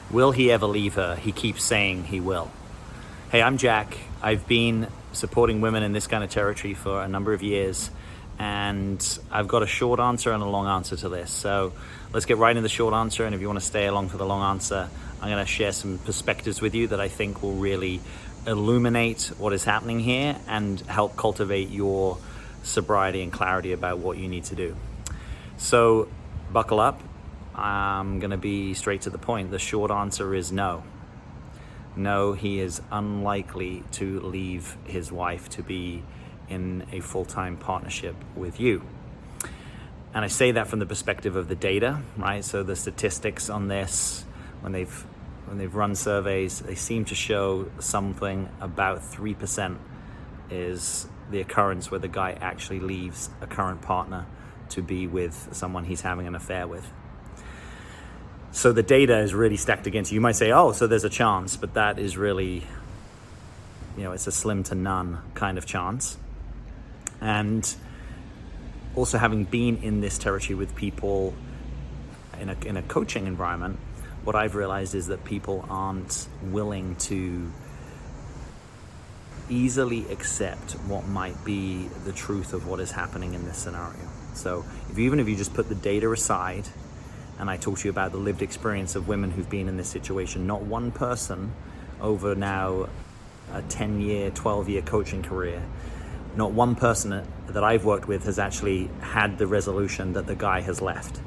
Will he ever leave her? He keeps saying he will. Hey, I'm Jack. I've been supporting women in this kind of territory for a number of years, and I've got a short answer and a long answer to this. So let's get right into the short answer, and if you want to stay along for the long answer, I'm going to share some perspectives with you that I think will really illuminate what is happening here and help cultivate your sobriety and clarity about what you need to do. So buckle up. I'm going to be straight to the point. The short answer is no. No, he is unlikely to leave his wife to be in a full-time partnership with you. And I say that from the perspective of the data, right? So the statistics on this, when they've run surveys, they seem to show something about 3% is the occurrence where the guy actually leaves a current partner to be with someone he's having an affair with. So the data is really stacked against you. You might say, oh, so there's a chance, but that is really, it's a slim to none kind of chance. And also, having been in this territory with people in a coaching environment, what I've realized is that people aren't willing to easily accept what might be the truth of what is happening in this scenario. So even if you just put the data aside, and I talk to you about the lived experience of women who've been in this situation, not one person over now a 10-year, 12-year coaching career, not one person that I've worked with has actually had the resolution that the guy has left,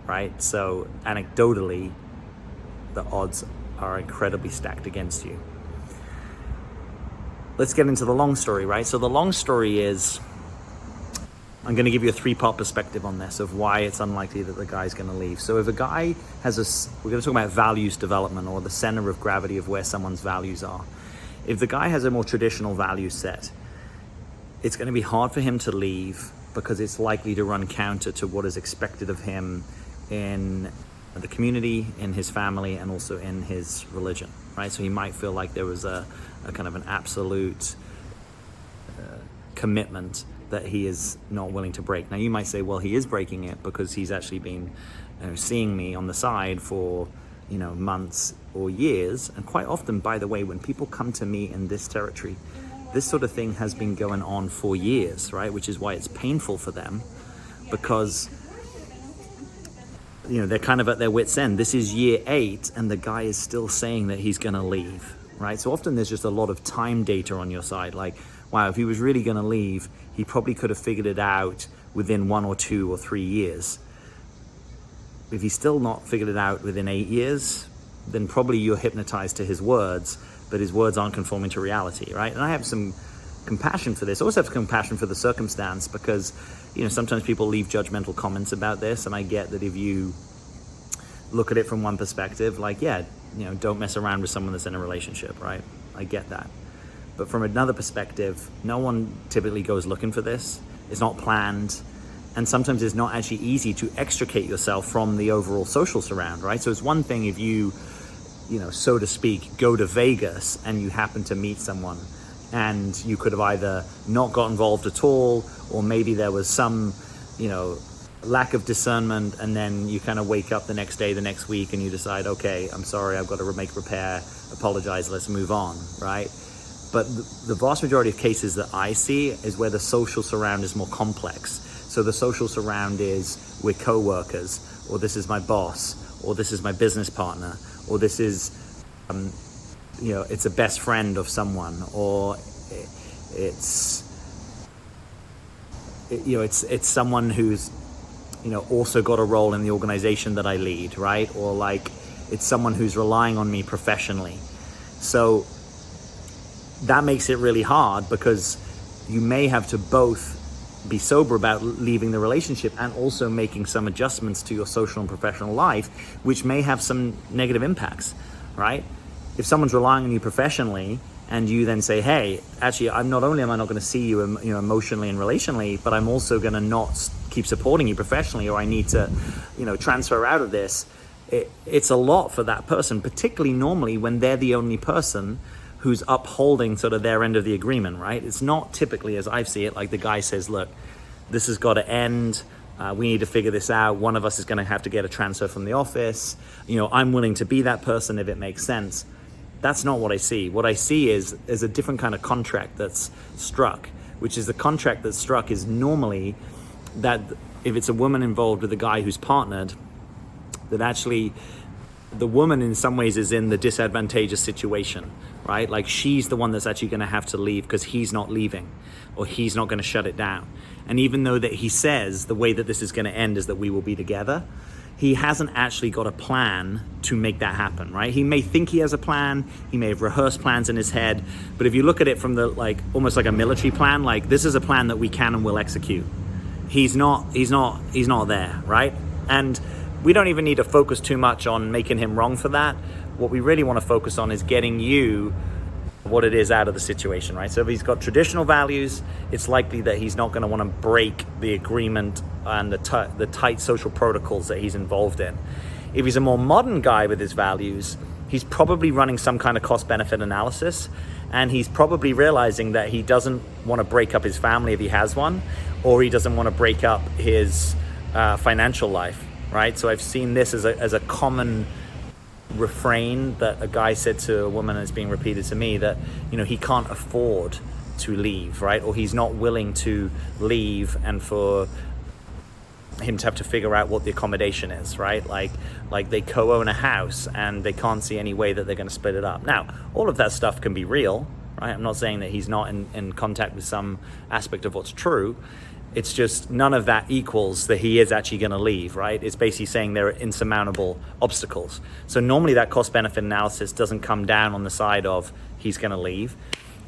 right? So anecdotally, the odds are incredibly stacked against you. Let's get into the long story, right? So the long story is, I'm going to give you a 3-part perspective on this of why it's unlikely that the guy's going to leave. So if a guy has we're going to talk about values development, or the center of gravity of where someone's values are. If the guy has a more traditional value set, it's going to be hard for him to leave because it's likely to run counter to what is expected of him in the community, in his family, and also in his religion, right? So he might feel like there was a kind of an absolute commitment that he is not willing to break. Now you might say, well, he is breaking it because he's actually been seeing me on the side for months or years. And quite often, by the way, when people come to me in this territory, this sort of thing has been going on for years, right? Which is why it's painful for them, because they're kind of at their wit's end. This is year 8 and the guy is still saying that he's gonna leave, right? So often there's just a lot of time data on your side. Like, wow, if he was really gonna leave, he probably could have figured it out within 1 or 2 or 3 years. If he's still not figured it out within 8 years, then probably you're hypnotized to his words, but his words aren't conforming to reality, right? And I have some compassion for this. I also have compassion for the circumstance because, sometimes people leave judgmental comments about this, and I get that if you look at it from one perspective, like, don't mess around with someone that's in a relationship, right? I get that. But from another perspective, no one typically goes looking for this. It's not planned. And sometimes it's not actually easy to extricate yourself from the overall social surround, right? So it's one thing if you, so to speak, go to Vegas and you happen to meet someone and you could have either not got involved at all, or maybe there was some, lack of discernment, and then you kind of wake up the next day, the next week, and you decide, okay, I'm sorry, I've got to make repair, apologize, let's move on, right? But the vast majority of cases that I see is where the social surround is more complex. So the social surround is we're co-workers, or this is my boss, or this is my business partner, or this is, it's a best friend of someone, or it's someone who's, also got a role in the organization that I lead, right? Or like it's someone who's relying on me professionally. So that makes it really hard because you may have to both be sober about leaving the relationship and also making some adjustments to your social and professional life, which may have some negative impacts, right? If someone's relying on you professionally and you then say, hey, actually, am I not going to see you, emotionally and relationally, but I'm also going to not keep supporting you professionally, or I need to, transfer out of this. It's a lot for that person, particularly normally when they're the only person who's upholding sort of their end of the agreement, right? It's not typically, as I see it, like the guy says, look, this has got to end. we need to figure this out. One of us is going to have to get a transfer from the office. I'm willing to be that person if it makes sense. That's not what I see. What I see is a different kind of contract that's struck, which is the contract that's struck is normally that if it's a woman involved with a guy who's partnered, that actually the woman in some ways is in the disadvantageous situation, right? Like she's the one that's actually going to have to leave because he's not leaving, or he's not going to shut it down. And even though that he says the way that this is going to end is that we will be together, he hasn't actually got a plan to make that happen, right? He may think he has a plan, he may have rehearsed plans in his head, but if you look at it from the almost like a military plan, like this is a plan that we can and will execute. He's not there, right? And we don't even need to focus too much on making him wrong for that. What we really want to focus on is getting you what it is out of the situation, right? So if he's got traditional values, it's likely that he's not going to want to break the agreement and the tight social protocols that he's involved in. If he's a more modern guy with his values, he's probably running some kind of cost-benefit analysis, and he's probably realizing that he doesn't want to break up his family if he has one, or he doesn't want to break up his financial life, right? So I've seen this as a common refrain that a guy said to a woman, and it's being repeated to me, that he can't afford to leave, right? Or he's not willing to leave, and for him to have to figure out what the accommodation is, right? Like they co-own a house and they can't see any way that they're going to split it up. Now, all of that stuff can be real, right? I'm not saying that he's not in contact with some aspect of what's true. It's just none of that equals that he is actually going to leave, right? It's basically saying there are insurmountable obstacles. So normally that cost-benefit analysis doesn't come down on the side of he's going to leave.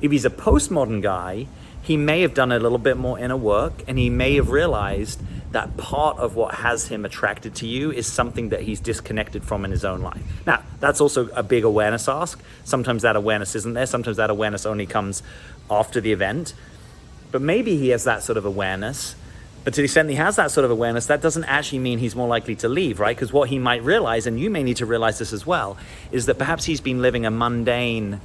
If he's a postmodern guy, he may have done a little bit more inner work, and he may have realized that part of what has him attracted to you is something that he's disconnected from in his own life. Now, that's also a big awareness ask. Sometimes that awareness isn't there. Sometimes that awareness only comes after the event. But maybe he has that sort of awareness. But to the extent he has that sort of awareness, that doesn't actually mean he's more likely to leave, right? Because what he might realize, and you may need to realize this as well, is that perhaps he's been living a mundane,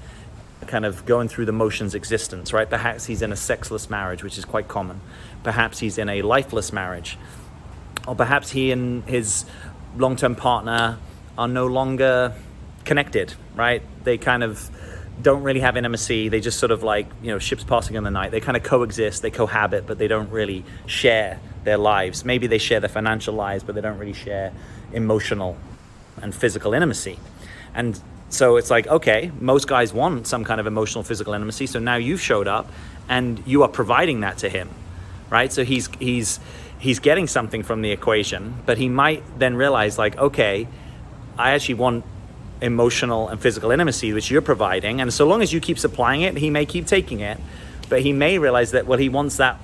kind of going through the motions existence, right? Perhaps he's in a sexless marriage, which is quite common. Perhaps he's in a lifeless marriage. Or perhaps he and his long-term partner are no longer connected, right? They kind of don't really have intimacy. They just sort of ships passing in the night. They kind of coexist, they cohabit, but they don't really share their lives. Maybe they share their financial lives, but they don't really share emotional and physical intimacy. And so it's like, okay, most guys want some kind of emotional, physical intimacy. So now you've showed up and you are providing that to him, right? So he's getting something from the equation, but he might then realize okay, I actually want emotional and physical intimacy, which you're providing. And so long as you keep supplying it, he may keep taking it, but he may realize that, he wants that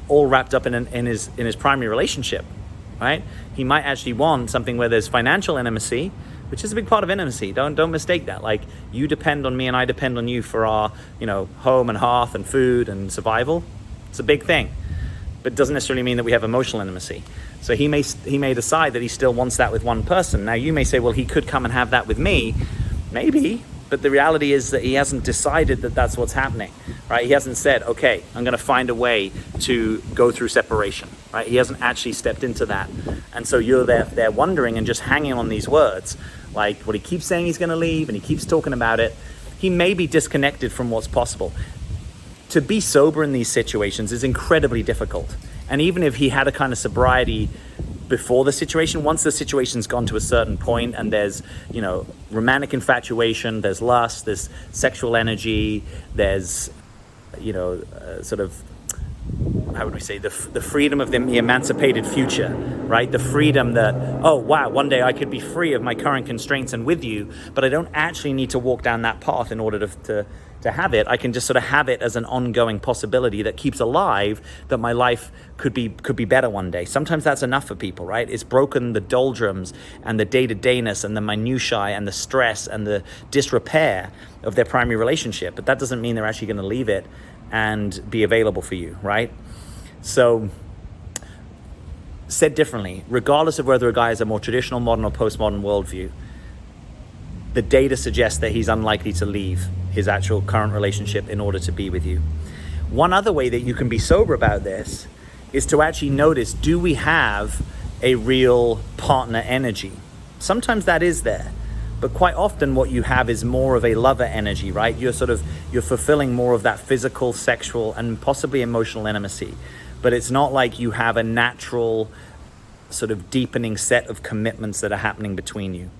all wrapped up in his primary relationship, right? He might actually want something where there's financial intimacy, which is a big part of intimacy. Don't mistake that. You depend on me and I depend on you for our, home and hearth and food and survival. It's a big thing, but it doesn't necessarily mean that we have emotional intimacy. So he may decide that he still wants that with one person. Now you may say, well, he could come and have that with me. Maybe, but the reality is that he hasn't decided that that's what's happening, right? He hasn't said, okay, I'm going to find a way to go through separation, right? He hasn't actually stepped into that. And so you're there wondering and just hanging on these words. He keeps saying he's going to leave and he keeps talking about it. He may be disconnected from what's possible. To be sober in these situations is incredibly difficult. And even if he had a kind of sobriety before the situation, once the situation's gone to a certain point and there's, romantic infatuation, there's lust, there's sexual energy, there's, sort of, how would we say, the freedom of the emancipated future, right? The freedom that, oh, wow, one day I could be free of my current constraints and with you, but I don't actually need to walk down that path in order to have it. I can just sort of have it as an ongoing possibility that keeps alive that my life could be better one day. Sometimes that's enough for people, right? It's broken the doldrums and the day-to-dayness and the minutiae and the stress and the disrepair of their primary relationship, but that doesn't mean they're actually going to leave it and be available for you, right? So, said differently, regardless of whether a guy has a more traditional, modern, or postmodern worldview, the data suggests that he's unlikely to leave his actual current relationship in order to be with you. One other way that you can be sober about this is to actually notice, do we have a real partner energy? Sometimes that is there, but quite often what you have is more of a lover energy, right? You're fulfilling more of that physical, sexual, and possibly emotional intimacy, but it's not like you have a natural sort of deepening set of commitments that are happening between you.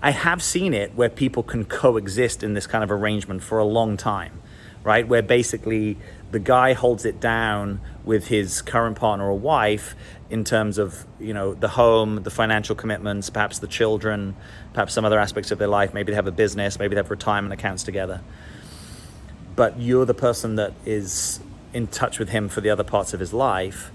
I have seen it where people can coexist in this kind of arrangement for a long time, right? Where basically the guy holds it down with his current partner or wife in terms of, the home, the financial commitments, perhaps the children, perhaps some other aspects of their life. Maybe they have a business, maybe they have retirement accounts together. But you're the person that is in touch with him for the other parts of his life,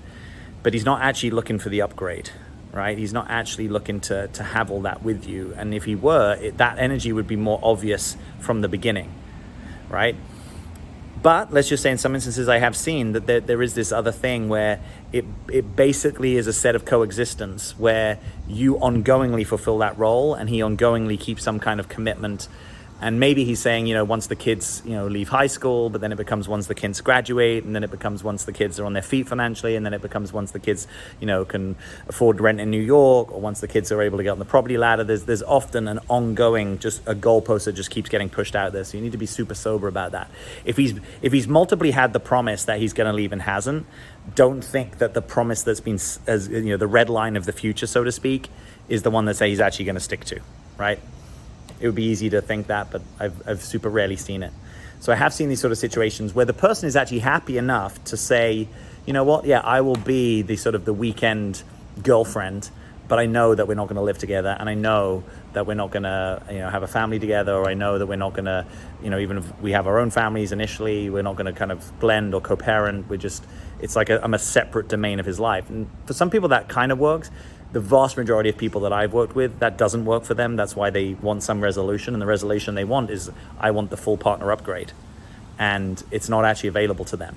but he's not actually looking for the upgrade, right? He's not actually looking to have all that with you. And if he were, that energy would be more obvious from the beginning, right? But let's just say in some instances I have seen that there is this other thing where it basically is a set of coexistence where you ongoingly fulfill that role and he ongoingly keeps some kind of commitment. And maybe he's saying, once the kids, leave high school, but then it becomes once the kids graduate, and then it becomes once the kids are on their feet financially, and then it becomes once the kids, can afford rent in New York, or once the kids are able to get on the property ladder. There's often an ongoing, just a goalpost that just keeps getting pushed out there. So you need to be super sober about that. If he's multiply had the promise that he's going to leave and hasn't, don't think that the promise that's been, the red line of the future, so to speak, is the one that he's actually going to stick to, right? It would be easy to think that, but I've super rarely seen it. So I have seen these sort of situations where the person is actually happy enough to say, you know what, yeah, I will be the sort of the weekend girlfriend, but I know that we're not going to live together, and I know that we're not going to, have a family together, or I know that we're not going to, even if we have our own families initially, we're not going to kind of blend or co-parent. It's like I'm a separate domain of his life. And for some people that kind of works. The vast majority of people that I've worked with, that doesn't work for them. That's why they want some resolution, and the resolution they want is, I want the full partner upgrade. And it's not actually available to them,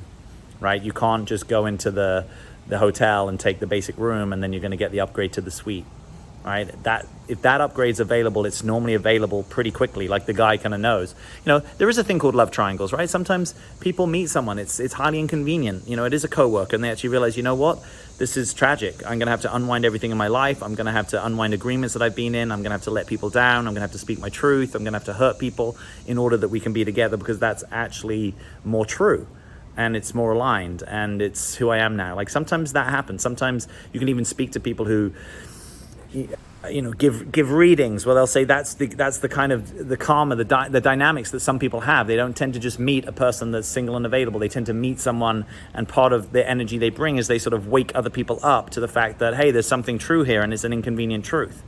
right? You can't just go into the hotel and take the basic room and then you're going to get the upgrade to the suite, right? If that upgrade's available, it's normally available pretty quickly, like the guy kind of knows. There is a thing called love triangles, right? Sometimes people meet someone, it's highly inconvenient. It is a coworker, and they actually realize, you know what? This is tragic. I'm going to have to unwind everything in my life. I'm going to have to unwind agreements that I've been in. I'm going to have to let people down. I'm going to have to speak my truth. I'm going to have to hurt people in order that we can be together, because that's actually more true. And it's more aligned, and it's who I am now. Like sometimes that happens. Sometimes you can even speak to people who, give readings where they'll say that's the kind of the karma, the dynamics that some people have. They don't tend to just meet a person that's single and available. They tend to meet someone, and part of the energy they bring is they sort of wake other people up to the fact that, hey, there's something true here, and it's an inconvenient truth.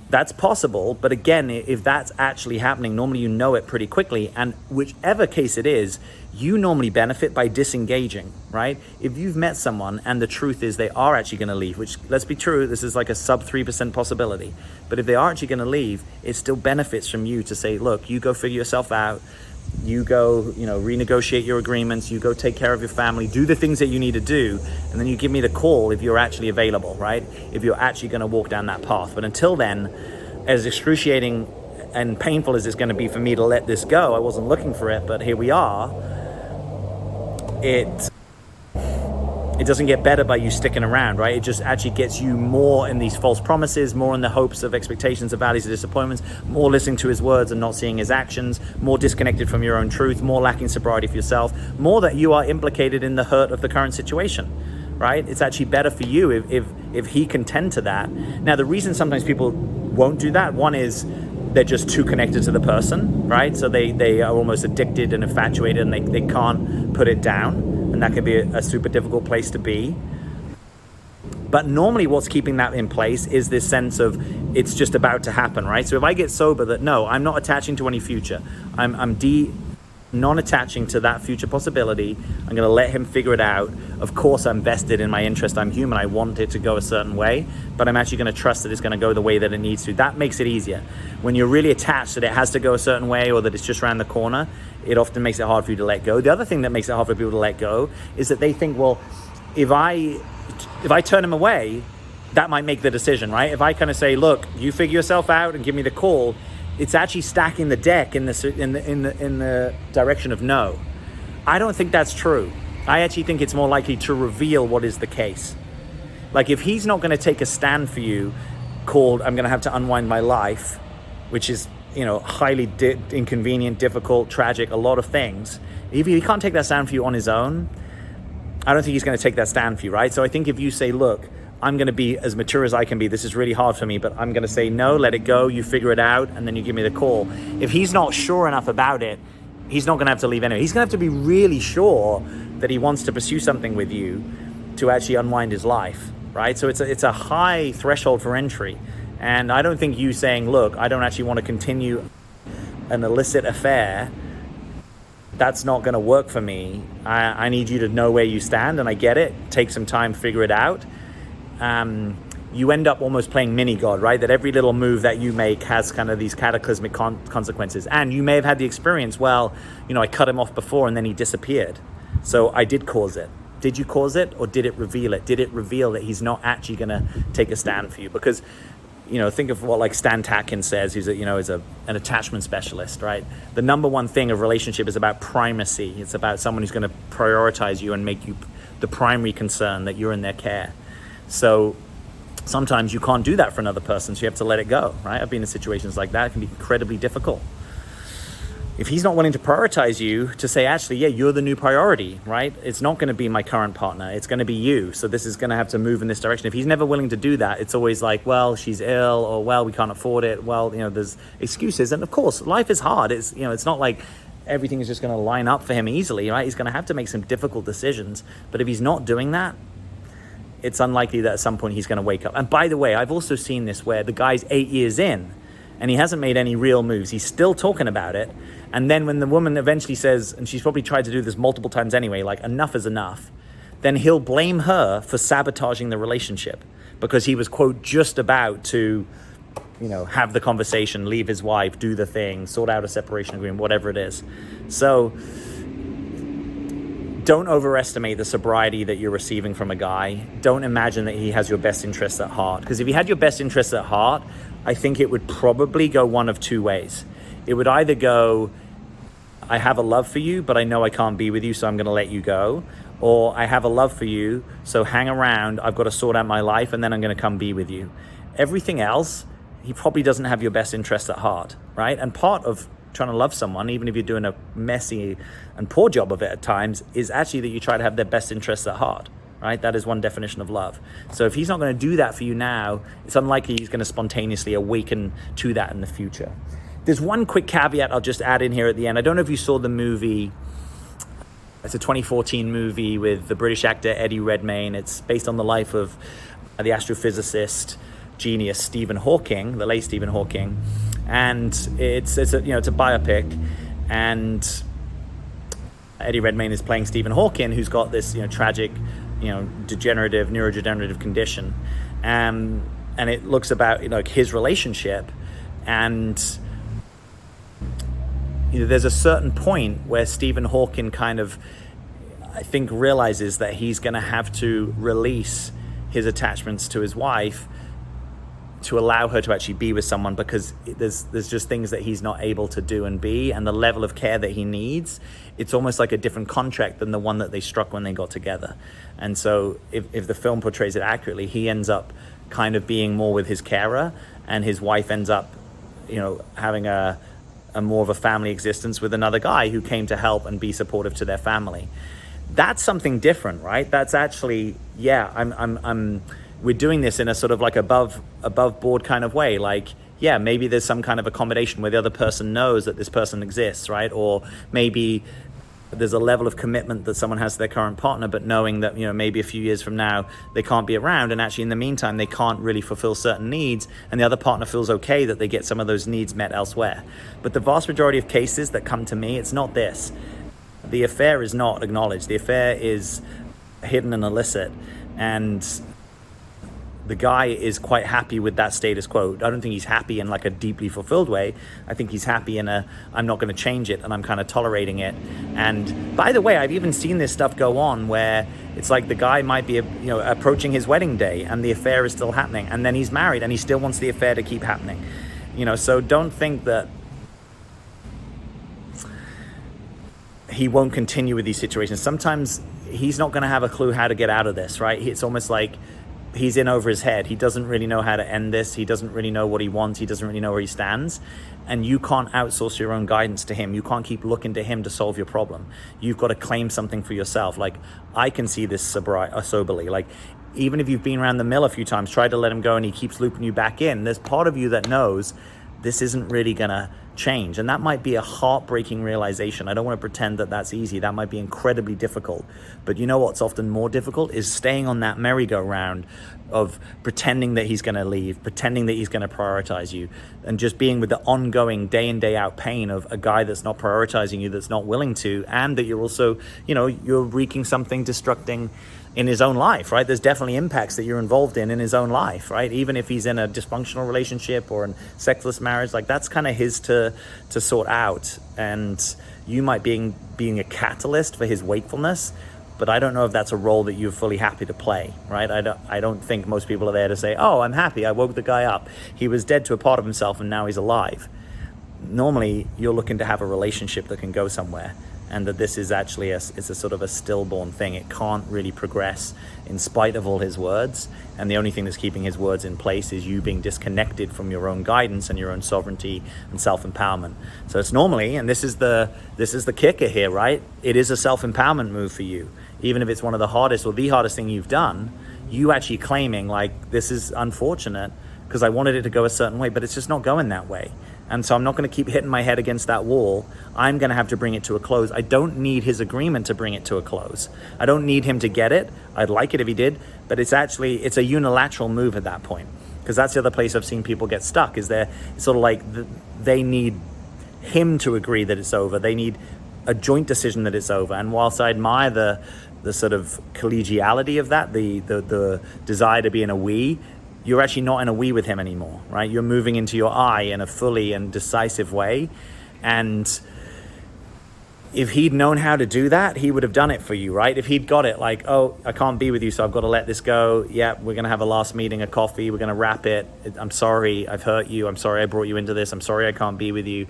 That's possible, but again, if that's actually happening, normally you know it pretty quickly, and whichever case it is, you normally benefit by disengaging, right? If you've met someone and the truth is they are actually going to leave, which, let's be true, this is like a sub 3% possibility, but if they are actually going to leave, it still benefits from you to say, look, you go figure yourself out, you go, renegotiate your agreements, you go take care of your family, do the things that you need to do, and then you give me the call if you're actually available, right? If you're actually going to walk down that path. But until then, as excruciating and painful as it's going to be for me to let this go, I wasn't looking for it, but here we are. It doesn't get better by you sticking around, right? It just actually gets you more in these false promises, more in the hopes of expectations, of values, of disappointments, more listening to his words and not seeing his actions, more disconnected from your own truth, more lacking sobriety for yourself, more that you are implicated in the hurt of the current situation, right? It's actually better for you if he can tend to that. Now, the reason sometimes people won't do that, one is they're just too connected to the person, right? So they are almost addicted and infatuated, and they can't put it down. And that can be a super difficult place to be. But normally what's keeping that in place is this sense of it's just about to happen, right? So if I get sober, that no, I'm not attaching to any future. I'm non-attaching to that future possibility. I'm going to let him figure it out. Of course, I'm vested in my interest. I'm human. I want it to go a certain way, but I'm actually going to trust that it's going to go the way that it needs to. That makes it easier. When you're really attached that it has to go a certain way, or that it's just around the corner, it often makes it hard for you to let go. The other thing that makes it hard for people to let go is that they think, well, if I turn him away, that might make the decision, right? If I kind of say, look, you figure yourself out and give me the call, it's actually stacking the deck in the direction of no. I don't think that's true. I actually think it's more likely to reveal what is the case. Like if he's not going to take a stand for you called, I'm going to have to unwind my life, which is, highly inconvenient, difficult, tragic, a lot of things. If he can't take that stand for you on his own, I don't think he's going to take that stand for you, right? So I think if you say, look, I'm going to be as mature as I can be. This is really hard for me, but I'm going to say no, let it go. You figure it out, and then you give me the call. If he's not sure enough about it, he's not going to have to leave anyway. He's going to have to be really sure that he wants to pursue something with you to actually unwind his life, right? So it's a high threshold for entry. And I don't think you saying, look, I don't actually want to continue an illicit affair, that's not going to work for me. I need you to know where you stand, and I get it. Take some time, figure it out. You end up almost playing mini God, right? That every little move that you make has kind of these cataclysmic consequences. And you may have had the experience, well, I cut him off before and then he disappeared. So I did cause it. Did you cause it, or did it reveal it? Did it reveal that he's not actually going to take a stand for you? Because, think of what like Stan Tatkin says, who's an attachment specialist, right? The number one thing of relationship is about primacy. It's about someone who's going to prioritize you and make you the primary concern, that you're in their care. So sometimes you can't do that for another person, so you have to let it go, right? I've been in situations like that. It can be incredibly difficult. If he's not willing to prioritize you, to say, actually, yeah, you're the new priority, right? It's not going to be my current partner. It's going to be you. So this is going to have to move in this direction. If he's never willing to do that, it's always like, well, she's ill, or, well, we can't afford it. Well, there's excuses. And of course, life is hard. It's, it's not like everything is just going to line up for him easily, right? He's going to have to make some difficult decisions. But if he's not doing that, it's unlikely that at some point he's going to wake up. And by the way, I've also seen this where the guy's 8 years in and he hasn't made any real moves. He's still talking about it. And then when the woman eventually says, and she's probably tried to do this multiple times anyway, like enough is enough, then he'll blame her for sabotaging the relationship because he was, quote, just about to, have the conversation, leave his wife, do the thing, sort out a separation agreement, whatever it is. So don't overestimate the sobriety that you're receiving from a guy. Don't imagine that he has your best interests at heart. Because if he had your best interests at heart, I think it would probably go one of two ways. It would either go, I have a love for you, but I know I can't be with you, so I'm going to let you go. Or I have a love for you, so hang around, I've got to sort out my life, and then I'm going to come be with you. Everything else, he probably doesn't have your best interests at heart, right? And part of trying to love someone, even if you're doing a messy and poor job of it at times, is actually that you try to have their best interests at heart, right? That is one definition of love. So if he's not going to do that for you now, it's unlikely he's going to spontaneously awaken to that in the future. There's one quick caveat I'll just add in here at the end. I don't know if you saw the movie. It's a 2014 movie with the British actor Eddie Redmayne. It's based on the life of the astrophysicist genius Stephen Hawking, the late Stephen Hawking. And it's a biopic, and Eddie Redmayne is playing Stephen Hawking, who's got this tragic neurodegenerative condition, and it looks about his relationship, and there's a certain point where Stephen Hawking kind of, I think, realizes that he's going to have to release his attachments to his wife to allow her to actually be with someone, because there's just things that he's not able to do and be, and the level of care that he needs, it's almost like a different contract than the one that they struck when they got together. And so if the film portrays it accurately, he ends up kind of being more with his carer, and his wife ends up having a more of a family existence with another guy who came to help and be supportive to their family. That's something different, right? That's actually, we're doing this in a sort of like above board kind of way. Like, yeah, maybe there's some kind of accommodation where the other person knows that this person exists, right? Or maybe there's a level of commitment that someone has to their current partner, but knowing that, maybe a few years from now, they can't be around. And actually in the meantime, they can't really fulfill certain needs. And the other partner feels okay that they get some of those needs met elsewhere. But the vast majority of cases that come to me, it's not this. The affair is not acknowledged. The affair is hidden and illicit. And the guy is quite happy with that status quo. I don't think he's happy in like a deeply fulfilled way. I think he's happy in I'm not going to change it, and I'm kind of tolerating it. And by the way, I've even seen this stuff go on where it's like the guy might be approaching his wedding day and the affair is still happening, and then he's married and he still wants the affair to keep happening. So don't think that he won't continue with these situations. Sometimes he's not going to have a clue how to get out of this, right? It's almost like he's in over his head. He doesn't really know how to end this. He doesn't really know what he wants. He doesn't really know where he stands. And you can't outsource your own guidance to him. You can't keep looking to him to solve your problem. You've got to claim something for yourself. Like, I can see this soberly. Like, even if you've been around the mill a few times, tried to let him go and he keeps looping you back in, there's part of you that knows this isn't really gonna change. And that might be a heartbreaking realization. I don't want to pretend that that's easy. That might be incredibly difficult. But you know what's often more difficult is staying on that merry-go-round of pretending that he's going to leave, pretending that he's going to prioritize you, and just being with the ongoing day in, day out pain of a guy that's not prioritizing you, that's not willing to, and that you're also, you're wreaking something destructing in his own life, right? There's definitely impacts that you're involved in his own life, right? Even if he's in a dysfunctional relationship or in sexless marriage, like that's kind of his to sort out. And you might being a catalyst for his wakefulness, but I don't know if that's a role that you're fully happy to play, right? I don't think most people are there to say, oh, I'm happy, I woke the guy up. He was dead to a part of himself and now he's alive. Normally, you're looking to have a relationship that can go somewhere, and that this is actually it's a sort of a stillborn thing. It can't really progress in spite of all his words, and the only thing that's keeping his words in place is you being disconnected from your own guidance and your own sovereignty and self-empowerment. So it's normally, and this is the kicker here, right? It is a self-empowerment move for you. Even if it's one of the hardest or the hardest thing you've done, you actually claiming like, this is unfortunate because I wanted it to go a certain way, but it's just not going that way. And so I'm not going to keep hitting my head against that wall. I'm going to have to bring it to a close. I don't need his agreement to bring it to a close. I don't need him to get it. I'd like it if he did, but it's a unilateral move at that point. Because that's the other place I've seen people get stuck, is they're sort of like, they need him to agree that it's over. They need a joint decision that it's over. And whilst I admire the sort of collegiality of that, the desire to be in a we, you're actually not in a we with him anymore, right? You're moving into your I in a fully and decisive way. And if he'd known how to do that, he would have done it for you, right? If he'd got it like, oh, I can't be with you, so I've got to let this go. Yeah, we're going to have a last meeting, a coffee. We're going to wrap it. I'm sorry, I've hurt you. I'm sorry I brought you into this. I'm sorry I can't be with you.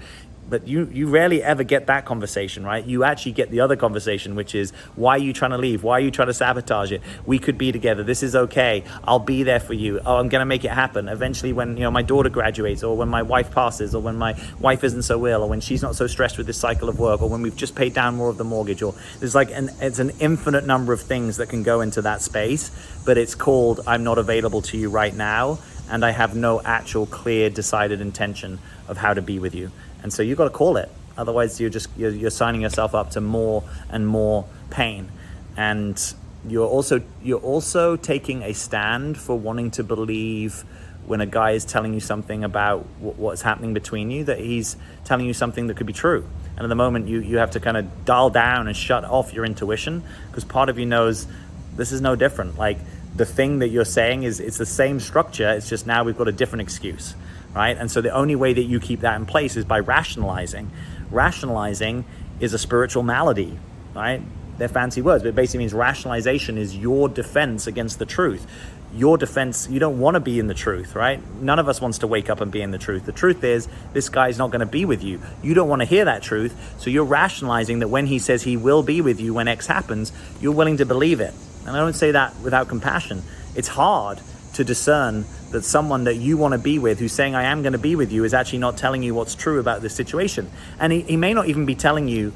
But you rarely ever get that conversation, right? You actually get the other conversation, which is, why are you trying to leave? Why are you trying to sabotage it? We could be together. This is okay. I'll be there for you. Oh, I'm going to make it happen. Eventually when, my daughter graduates, or when my wife passes, or when my wife isn't so ill, or when she's not so stressed with this cycle of work, or when we've just paid down more of the mortgage, or there's like it's an infinite number of things that can go into that space, but it's called, I'm not available to you right now, and I have no actual clear decided intention of how to be with you. And so you've got to call it. Otherwise, you're signing yourself up to more and more pain. And you're also taking a stand for wanting to believe when a guy is telling you something about what's happening between you, that he's telling you something that could be true. And at the moment, you have to kind of dial down and shut off your intuition, because part of you knows this is no different. Like, the thing that you're saying it's the same structure. It's just now we've got a different excuse. Right? And so the only way that you keep that in place is by rationalizing. Rationalizing is a spiritual malady, right? They're fancy words, but it basically means rationalization is your defense against the truth. Your defense, you don't want to be in the truth, right? None of us wants to wake up and be in the truth. The truth is, this guy's not going to be with you. You don't want to hear that truth, so you're rationalizing that when he says he will be with you when X happens, you're willing to believe it. And I don't say that without compassion. It's hard to discern that someone that you want to be with, who's saying I am going to be with you, is actually not telling you what's true about this situation. And he may not even be telling you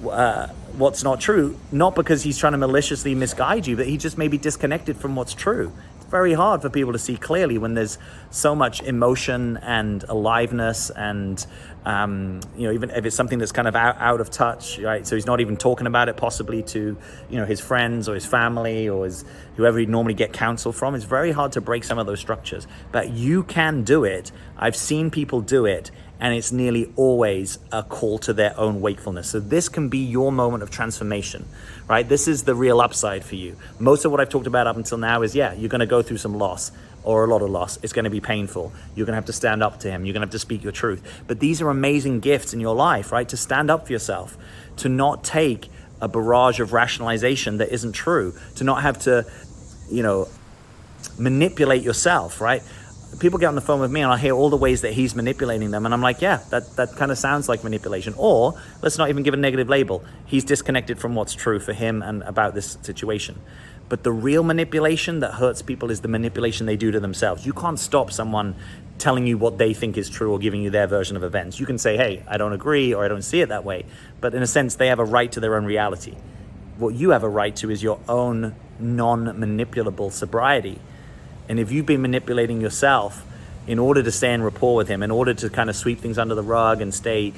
what's not true, not because he's trying to maliciously misguide you, but he just may be disconnected from what's true. It's very hard for people to see clearly when there's so much emotion and aliveness, and even if it's something that's kind of out of touch, right? So he's not even talking about it possibly to his friends or his family or whoever he'd normally get counsel from. It's very hard to break some of those structures, but you can do it. I've seen people do it, and it's nearly always a call to their own wakefulness. So this can be your moment of transformation, right? This is the real upside for you. Most of what I've talked about up until now is, you're going to go through some loss, or a lot of loss. It's going to be painful. You're going to have to stand up to him. You're going to have to speak your truth. But these are amazing gifts in your life, right? To stand up for yourself, to not take a barrage of rationalization that isn't true, to not have to, manipulate yourself, right? people get on the phone with me and I hear all the ways that he's manipulating them, and I'm like, yeah, that kind of sounds like manipulation. Or let's not even give a negative label. He's disconnected from what's true for him and about this situation. But the real manipulation that hurts people is the manipulation they do to themselves. You can't stop someone telling you what they think is true or giving you their version of events. You can say, hey, I don't agree, or I don't see it that way. But in a sense, they have a right to their own reality. What you have a right to is your own non-manipulable sobriety. And if you've been manipulating yourself in order to stay in rapport with him, in order to kind of sweep things under the rug and stay,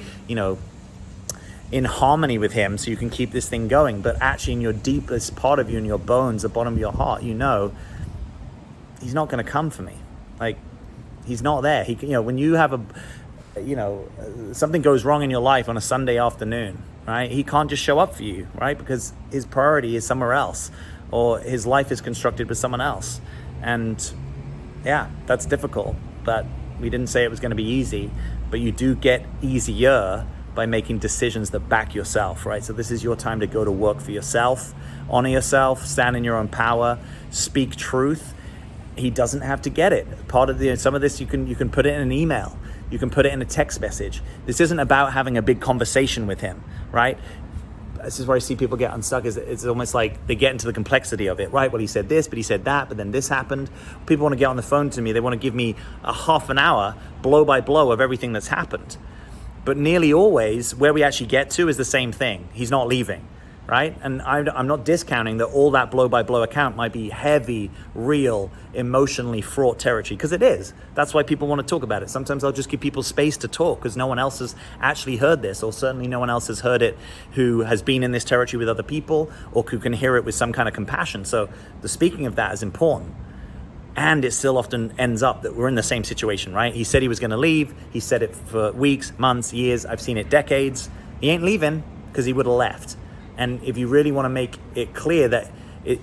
in harmony with him so you can keep this thing going, but actually in your deepest part of you, in your bones, the bottom of your heart, he's not going to come for me. Like, he's not there. When you have something goes wrong in your life on a Sunday afternoon, right? He can't just show up for you, right? Because his priority is somewhere else, or his life is constructed with someone else. And yeah, that's difficult, but we didn't say it was going to be easy, but you do get easier by making decisions that back yourself, right? So this is your time to go to work for yourself, honor yourself, stand in your own power, speak truth. He doesn't have to get it. Part of some of this you can put it in an email, you can put it in a text message. This isn't about having a big conversation with him, right? This is where I see people get unstuck. It's almost like they get into the complexity of it, right? Well, he said this, but he said that, but then this happened. People want to get on the phone to me. They want to give me a half an hour blow by blow of everything that's happened. But nearly always where we actually get to is the same thing. He's not leaving, right? And I'm not discounting that all that blow-by-blow account might be heavy, real, emotionally fraught territory, because it is. That's why people want to talk about it. Sometimes I'll just give people space to talk because no one else has actually heard this, or certainly no one else has heard it who has been in this territory with other people or who can hear it with some kind of compassion. So the speaking of that is important. And it still often ends up that we're in the same situation, right? He said he was going to leave. He said it for weeks, months, years. I've seen it decades. He ain't leaving because he would have left. And if you really want to make it clear that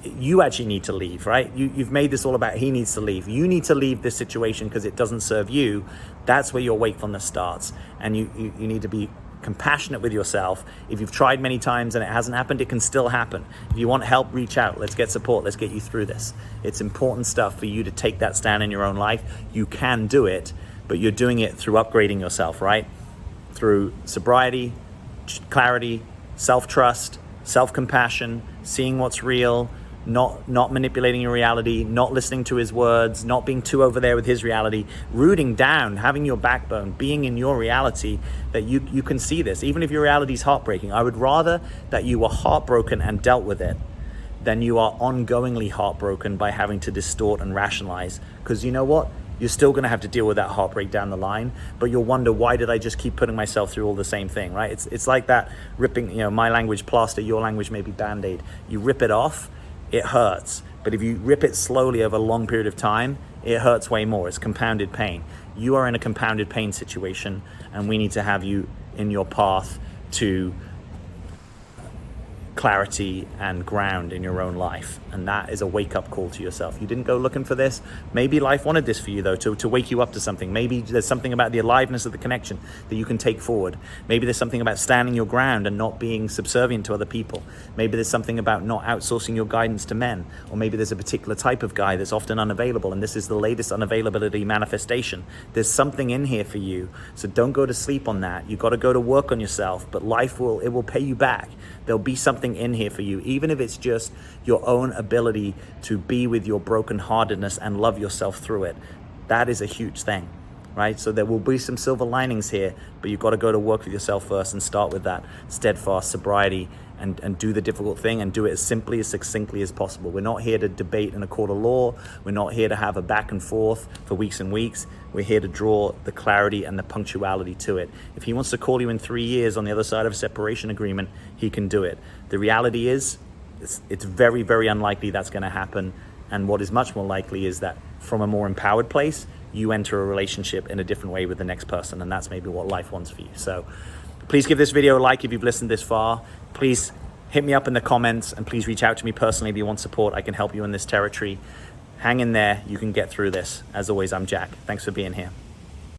you actually need to leave, right? You've made this all about he needs to leave. You need to leave this situation because it doesn't serve you. That's where your wakefulness starts. And you need to be compassionate with yourself. If you've tried many times and it hasn't happened, it can still happen. If you want help, reach out. Let's get support. Let's get you through this. It's important stuff for you to take that stand in your own life. You can do it, but you're doing it through upgrading yourself, right? Through sobriety, clarity, self-trust, self-compassion, seeing what's real, not manipulating your reality, not listening to his words, not being too over there with his reality, rooting down, having your backbone, being in your reality, that you can see this. Even if your reality is heartbreaking, I would rather that you were heartbroken and dealt with it than you are ongoingly heartbroken by having to distort and rationalize. Because you know what? You're still going to have to deal with that heartbreak down the line, but you'll wonder, why did I just keep putting myself through all the same thing, right? It's like that ripping, my language plaster, your language maybe Band-Aid. You rip it off, it hurts. But if you rip it slowly over a long period of time, it hurts way more. It's compounded pain. You are in a compounded pain situation, and we need to have you in your path to clarity and ground in your own life. And that is a wake-up call to yourself. You didn't go looking for this. Maybe life wanted this for you, though, to wake you up to something. Maybe there's something about the aliveness of the connection that you can take forward. Maybe there's something about standing your ground and not being subservient to other people. Maybe there's something about not outsourcing your guidance to men. Or maybe there's a particular type of guy that's often unavailable, and this is the latest unavailability manifestation. There's something in here for you. So don't go to sleep on that. You got to go to work on yourself, but life will pay you back. There'll be something in here for you, even if it's just your own ability to be with your brokenheartedness and love yourself through it. That is a huge thing, right? So there will be some silver linings here, but you've got to go to work with yourself first and start with that steadfast sobriety and do the difficult thing and do it as simply, as succinctly as possible. We're not here to debate in a court of law. We're not here to have a back and forth for weeks and weeks. We're here to draw the clarity and the punctuality to it. If he wants to call you in 3 years on the other side of a separation agreement, he can do it. The reality is, it's very, very unlikely that's going to happen. And what is much more likely is that from a more empowered place, you enter a relationship in a different way with the next person. And that's maybe what life wants for you. So please give this video a like if you've listened this far. Please hit me up in the comments, and please reach out to me personally if you want support. I can help you in this territory. Hang in there. You can get through this. As always, I'm Jack. Thanks for being here.